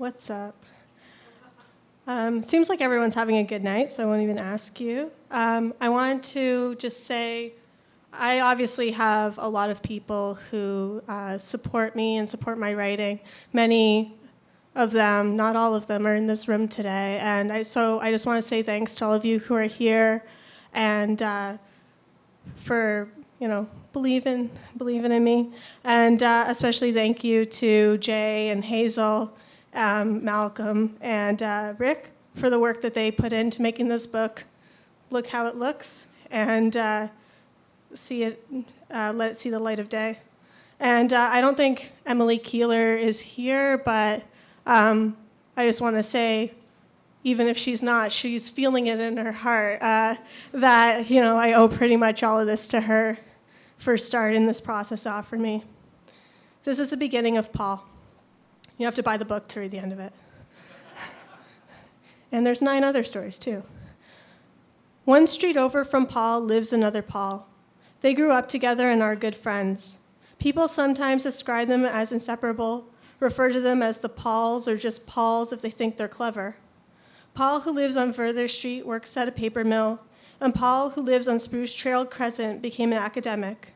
What's up? It seems like everyone's having a good night, so I won't even ask you. I wanted to just say I obviously have a lot of people who support me and support my writing. Many of them, not all of them, are in this room today. And so I just want to say thanks to all of you who are here and for, believing in me. And especially thank you to Jay and Hazel, Malcolm, and Rick for the work that they put into making this book look how it looks and let it see the light of day. And I don't think Emily Keeler is here, but I just want to say, even if she's not, she's feeling it in her heart that, I owe pretty much all of this to her for starting this process off for me. This is the beginning of Paul. You have to buy the book to read the end of it. And there's 9 other stories, too. One street over from Paul lives another Paul. They grew up together and are good friends. People sometimes describe them as inseparable, refer to them as the Pauls or just Pauls if they think they're clever. Paul, who lives on Further Street, works at a paper mill, and Paul, who lives on Spruce Trail Crescent, became an academic.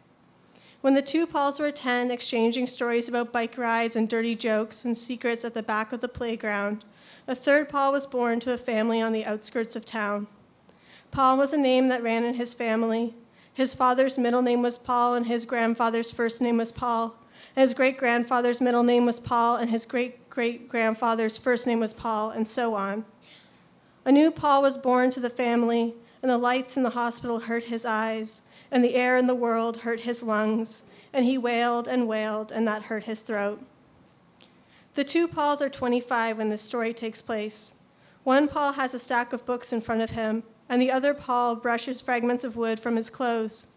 When the 2 Pauls were 10, exchanging stories about bike rides and dirty jokes and secrets at the back of the playground, a 3rd Paul was born to a family on the outskirts of town. Paul was a name that ran in his family. His father's middle name was Paul, and his grandfather's first name was Paul. And his great-grandfather's middle name was Paul, and his great-great-grandfather's first name was Paul, and so on. A new Paul was born to the family, and the lights in the hospital hurt his eyes, and the air in the world hurt his lungs, and he wailed, and that hurt his throat. The 2 Pauls are 25 when this story takes place. One Paul has a stack of books in front of him, and the other Paul brushes fragments of wood from his clothes.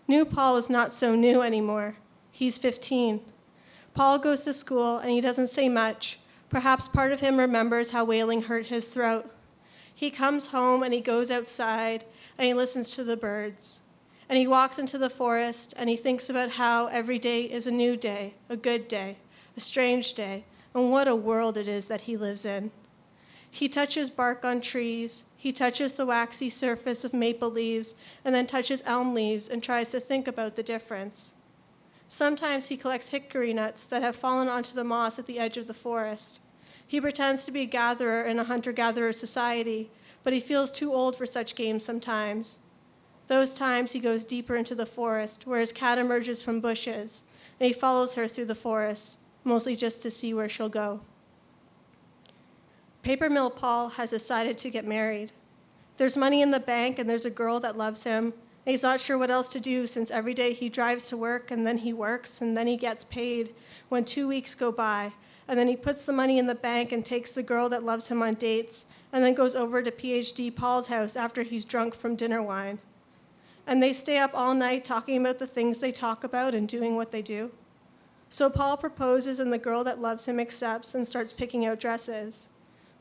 New Paul is not so new anymore. He's 15. Paul goes to school, and he doesn't say much. Perhaps part of him remembers how wailing hurt his throat. He comes home, and he goes outside, and he listens to the birds. And he walks into the forest, and he thinks about how every day is a new day, a good day, a strange day, and what a world it is that he lives in. He touches bark on trees, he touches the waxy surface of maple leaves, and then touches elm leaves and tries to think about the difference. Sometimes he collects hickory nuts that have fallen onto the moss at the edge of the forest. He pretends to be a gatherer in a hunter-gatherer society, but he feels too old for such games sometimes. Those times he goes deeper into the forest, where his cat emerges from bushes, and he follows her through the forest, mostly just to see where she'll go. Paper Mill Paul has decided to get married. There's money in the bank, and there's a girl that loves him, and he's not sure what else to do since every day he drives to work, and then he works, and then he gets paid when 2 weeks go by, and then he puts the money in the bank and takes the girl that loves him on dates, and then goes over to PhD Paul's house after he's drunk from dinner wine. And they stay up all night talking about the things they talk about and doing what they do. So Paul proposes, and the girl that loves him accepts and starts picking out dresses.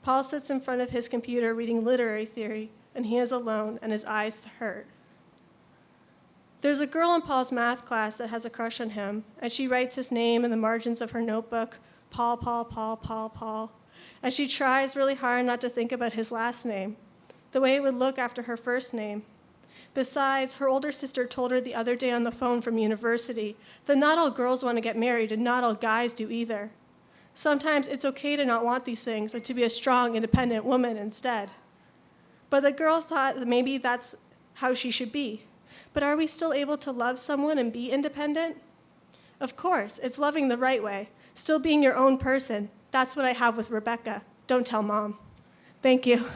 Paul sits in front of his computer reading literary theory, and he is alone, and his eyes hurt. There's a girl in Paul's math class that has a crush on him, and she writes his name in the margins of her notebook, Paul, Paul, Paul, Paul, Paul. And she tries really hard not to think about his last name, the way it would look after her first name. Besides, her older sister told her the other day on the phone from university that not all girls want to get married and not all guys do either. Sometimes it's okay to not want these things and to be a strong, independent woman instead. But the girl thought that maybe that's how she should be. But are we still able to love someone and be independent? Of course, it's loving the right way, still being your own person. That's what I have with Rebecca. Don't tell Mom. Thank you.